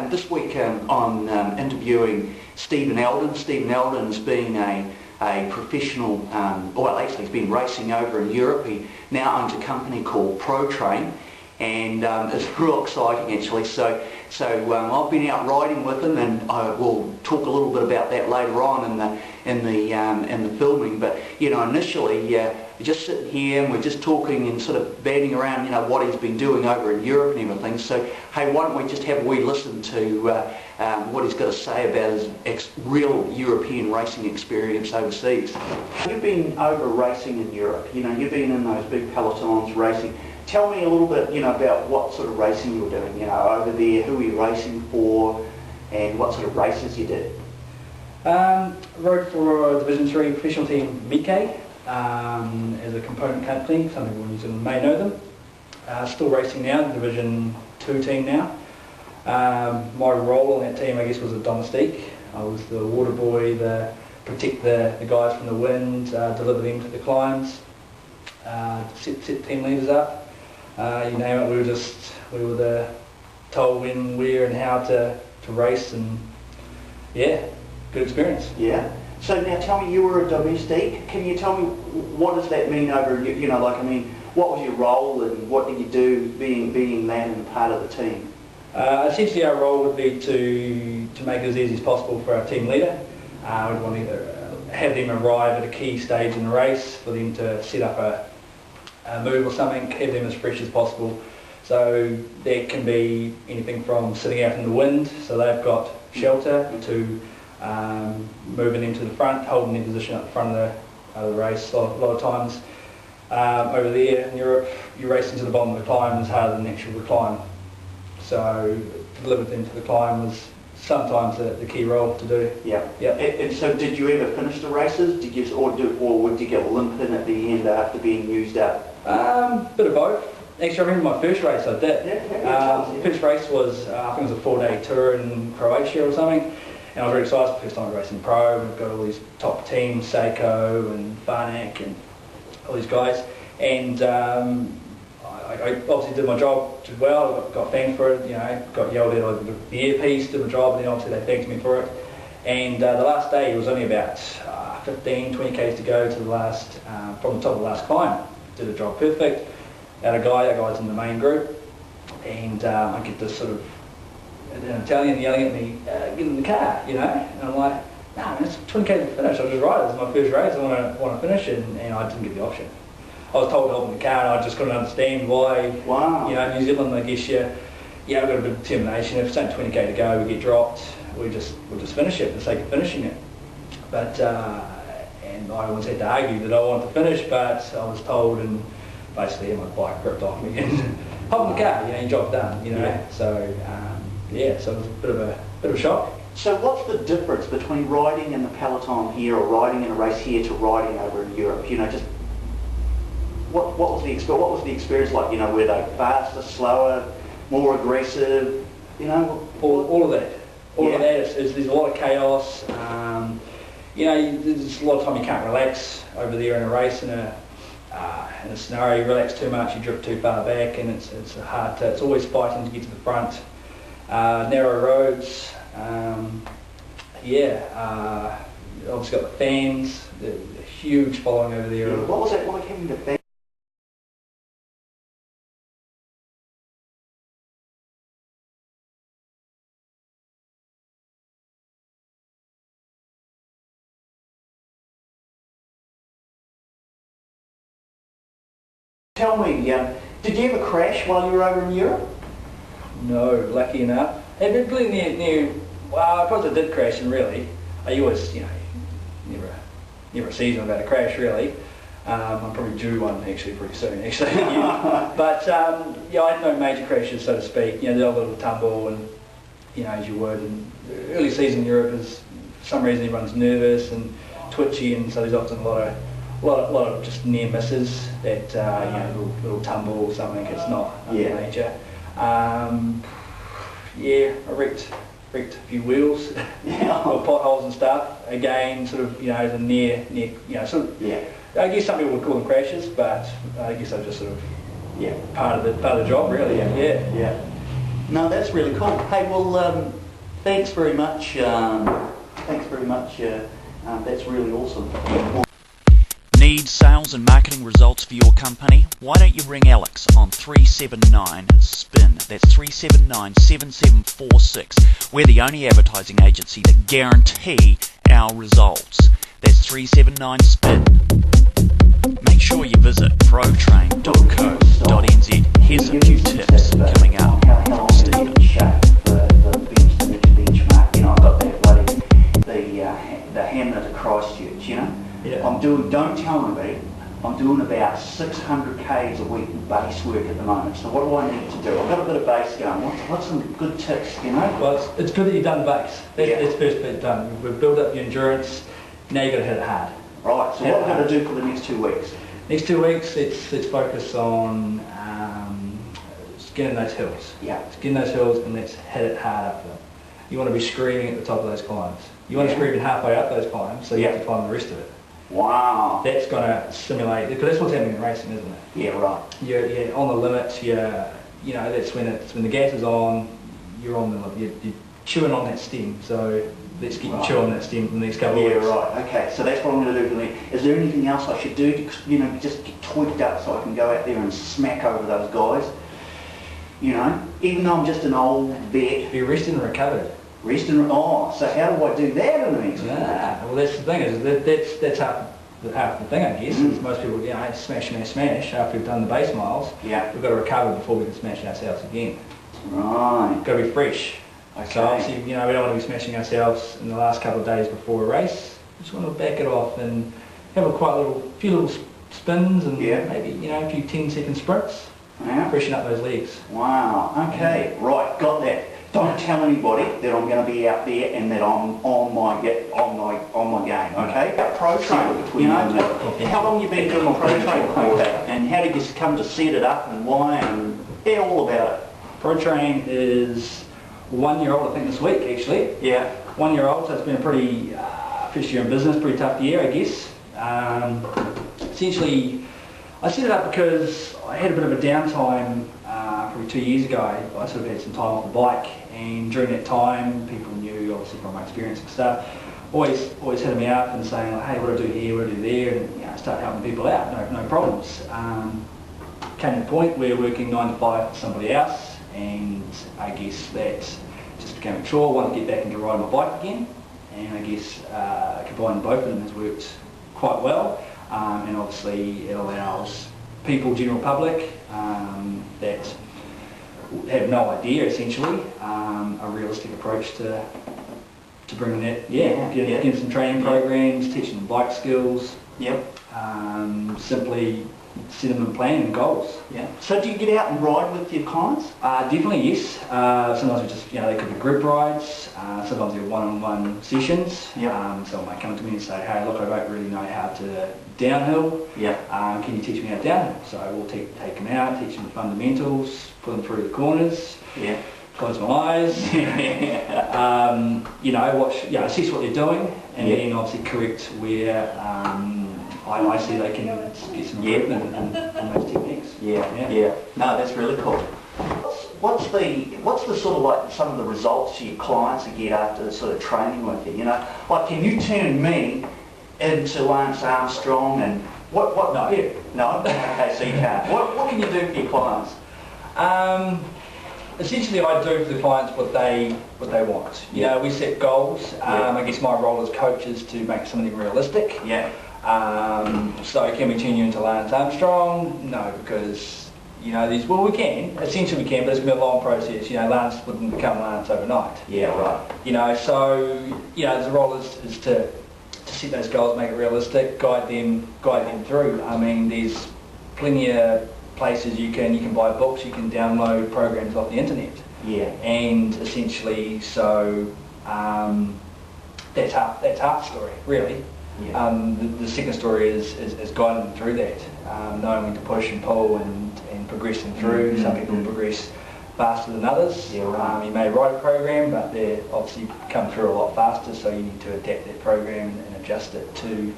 this week I'm interviewing Stephen Elden. Stephen Elden's been a professional, well actually he's been racing over in Europe. He now owns a company called ProTrain, and it's real exciting actually. So I've been out riding with him, and I will talk a little bit about that later on in the filming. But you know, initially, we're just sitting here and we're just talking and sort of bandying around, you know, what he's been doing over in Europe and everything. So hey, why don't we just have a wee listen to what he's got to say about his real European racing experience overseas. You've been over racing in Europe. You know, you've been in those big pelotons racing. Tell me a little bit, you know, about what sort of racing you were doing, you know, over there, who were you racing for, and what sort of races you did. Rode for a Division 3 professional team, BK, as a component company. Some people in New Zealand may know them. Still racing now, the Division 2 team now. My role on that team, I guess, was a domestique. I was the water boy, protect the guys from the wind, deliver them to the climbs, set team leaders up. You name it, we were told when, where and how to race, and yeah, good experience. Yeah. So now tell me, you were a domestique. Can you tell me what does that mean over, you know, like, I mean, what was your role and what did you do being that and part of the team? Essentially our role would be to make it as easy as possible for our team leader. We'd want to have them arrive at a key stage in the race, for them to set up a move or something, have them as fresh as possible. So that can be anything from sitting out in the wind, so they've got shelter, to moving them to the front, holding their position at the front of the race. A lot of times over there in Europe, you're racing to the bottom of the climb is harder than the actual climb. So deliver them to the climb was sometimes the key role to do. Yeah. Yep. And so did you ever finish the races? Did you, or would you get limping at the end after being used up? Bit of both. Actually, I remember my first race I did. Yeah. First race was, I think it was a 4-day tour in Croatia or something, and I was very excited. First time racing pro. We've got all these top teams, Seiko and Barnack and all these guys, and I obviously did my job well. Got thanked for it. You know, got yelled at over the earpiece, did my job, and then obviously they thanked me for it. And the last day, it was only about 15, 20 k's to go to the last, from the top of the last climb. Did a job perfect. That guy's in the main group, and I get this sort of an Italian yelling at me, get in the car, you know, and I'm like, nah man, it's 20 k's to finish, I'll just ride it, it's my first race, I want to finish it, and I didn't get the option. I was told to hop in the car, and I just couldn't understand why. Wow. You know, New Zealand, I guess we've got a bit of determination. If it's only 20 k to go, we get dropped, we'll just finish it for the sake of finishing it. But and I always had to argue that I wanted to finish, but I was told, and basically my bike ripped off me and hop in the car, you know, your job's done, you know. Yeah. So so it was a bit of a shock. So what's the difference between riding in the peloton here or riding in a race here to riding over in Europe? You know, just what was the experience like? You know, were they faster, slower, more aggressive? You know, all of that. All yeah. of that. There's a lot of chaos. You know, there's a lot of time you can't relax over there in a race, in a scenario. You relax too much, you drift too far back, and it's hard to. It's always fighting to get to the front. Narrow roads. Obviously got the fans. The huge following over there. Yeah. What was that like having the fans? Tell me, did you ever crash while you were over in Europe? No, lucky enough. It really well, I suppose I did crash, and really, I always, you know, never a season about a crash really. I'm probably due one actually pretty soon, actually. But yeah, I had no major crashes, so to speak. You know, the odd little tumble, and you know, as you would. And early season in Europe is, for some reason, everyone's nervous and twitchy, and so there's often a lot of just near misses that you know, little tumble or something. It's not major. I wrecked a few wheels, or potholes and stuff. Again, sort of, you know, the near, you know, sort of. Yeah. I guess some people would call them crashes, but I guess I just sort of, part of the job really. Yeah. No, that's really cool. Hey, well, thanks very much. Thanks very much. That's really awesome. Need sales and marketing results for your company? Why don't you ring Alex on 379-SPIN. That's 379-7746. We're the only advertising agency that guarantee our results. That's 379-SPIN. Make sure you visit protrain.co.nz. Here's a few tips coming up from Stephen. The Hamlet of Christchurch, you know? Yeah. Don't tell anybody, I'm doing about 600 Ks a week in base work at the moment. So what do I need to do? I've got a bit of base going. What's some good tips, you know? Well, it's good that you've done the base. That's the first bit done. We've built up your endurance, now you've got to hit it hard. Right, so what have I got to do for the next 2 weeks? Next 2 weeks, let's focus on getting those hills. Yeah. Let's get in those hills and let's hit it hard up them. You want to be screaming at the top of those climbs. You want to scream halfway up those climbs, so you have to climb the rest of it. Wow. That's going to stimulate, because that's what's happening in racing, isn't it? Yeah, right. You're on the limit. That's when the gas is on. You're on the limit. You're chewing on that stem. So let's get you chewing that stem for the next couple of weeks. Yeah, right. Okay. So that's what I'm going to do for me. Is there anything else I should do to, just get tweaked up so I can go out there and smack over those guys? Even though I'm just an old vet. Be rested and recovered. So how do I do that in the next week? Well, that's the thing. That's half the thing, I guess. Is most people, smash after we've done the base miles. Yeah. We've got to recover before we can smash ourselves again. Right. Got to be fresh. Okay. So obviously, we don't want to be smashing ourselves in the last couple of days before a race. We just want to back it off and have a few little spins and maybe a few 10-second sprints. Yeah. Freshen up those legs. Wow. Okay. Right. Got that. Don't tell anybody that I'm going to be out there and that I'm on my game. Okay. Pro train. How long you been doing pro train for, and how did you come to set it up and why and all about it? Pro train is 1 year old, I think, this week actually. Yeah. 1 year old, so it's been a pretty first year in business, pretty tough year, I guess. Essentially, I set it up because I had a bit of a downtime probably 2 years ago. I sort of had some time off the bike, and during that time, people knew, obviously from my experience and stuff, always hitting me up and saying, hey, what do I do here, what do I do there, and I start helping people out, no problems. Came to the point where working 9 to 5 for somebody else, and I guess that just became a chore. I wanted to get back into riding my bike again, and I guess combining both of them has worked quite well. And obviously it allows people, general public, that have no idea essentially, a realistic approach to bringing that, getting some training programs, teaching them bike skills, simply setting them a plan and goals. Yeah. So do you get out and ride with your clients? Definitely, yes. Sometimes we just, they could be group rides. Sometimes they're one-on-one sessions. Someone might come to me and say, hey, look, I don't really know how to downhill. Can you teach me how to downhill? So we'll take them out, teach them the fundamentals, put them through the corners. Close my eyes. Watch, assess what they're doing, and then obviously correct where I see they can get some improvement in those techniques. No, that's really cool. What's the sort of like some of the results your clients get after sort of training with you? Like can you turn me into Lance Armstrong and what? No. No. Okay, so you can't. What can you do for your clients? Essentially, I do for the clients what they want. We set goals. I guess my role as coach is to make some of them realistic. So can we turn you into Lance Armstrong? No, because we can. Essentially we can, but it's going to be a long process. Lance wouldn't become Lance overnight. So the role is to set those goals, make it realistic, guide them through. I mean, there's plenty of places you can buy books, you can download programs off the internet. And essentially, so that's half the story, really. The second story is guiding them through that, knowing when to push and pull and progress them through. Some people progress faster than others. You may write a program, but they obviously come through a lot faster, so you need to adapt that program and adjust it to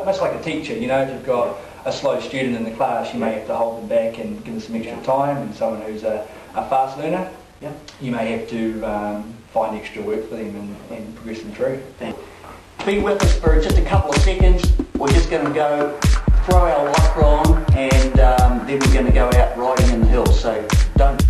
much like a teacher. If you've got a slow student in the class, you may have to hold them back and give them some extra time, and someone who's a fast learner, you may have to find extra work for them and progress them through. Be with us for just a couple of seconds. We're just going to go throw our lycra on, and then we're going to go out riding in the hills, so don't...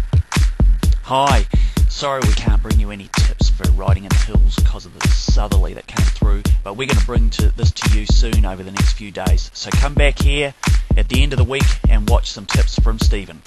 Hi, sorry we can't bring you any tips for riding in the hills because of the southerly that came through, but we're going to bring this to you soon over the next few days. So come back here at the end of the week and watch some tips from Stephen.